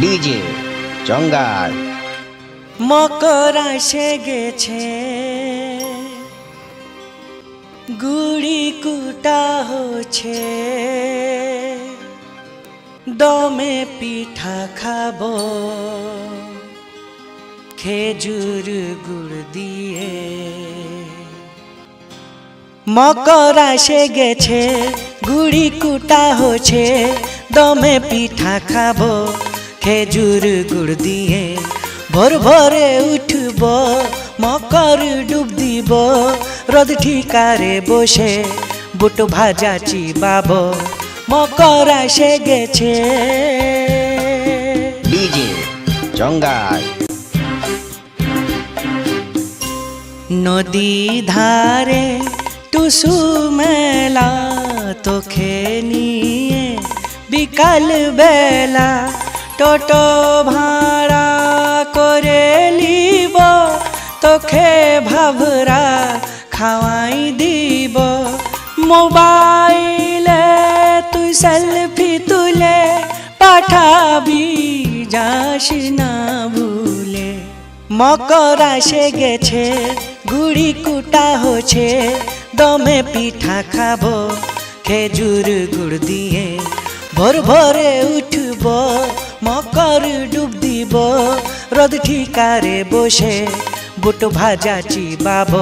DJ জঙ্গাল। মকর এসে গেছে, গুড়ি কুটা হচ্ছে, দমে পিঠা খাবো খেজুর গুড় দিয়ে। মকর এসে গেছে, গুড়ি কুটা হচ্ছে, দমে পিঠা খাবো খেজুর গুড় দিয়ে। ভোর ভোরে উঠব, মকর ডুব দিব, রোদ ঠিকারে বসে বুট ভাজা চিবাব। মকর এসে গেছে, ডিজে জঙ্গাল। নদী ধারে টুসু মেলা তোকে নিয়ে বিকাল বেলা টোটো ভাড়া করে লিব, তোকে ভাভরা খাওয়াই দিব। মোবাইলে তুই সেলফি তুলে পাঠাবি, যাস না ভুলে। মকর এসে গেছে, গুড়ি কুটা হচ্ছে, দমে পিঠা খাবো খেজুর গুড় দিয়ে। ভোর ভোরে উঠব, মকর ডুব দিব, রোদ ঠিকারে বসে বুট ভাজা চিবাব।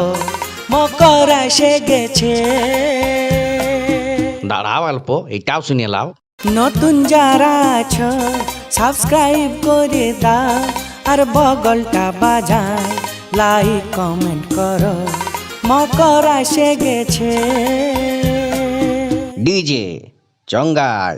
মকর এসে গেছে। দাঁড়াও অল্প, এটাও শুনে লাও। নতুন যারা আছো সাবস্ক্রাইব করে দাও, আর বগলটা বাজায় লাইক কমেন্ট করো। মকর এসে গেছে, ডিজে জঙ্গাল।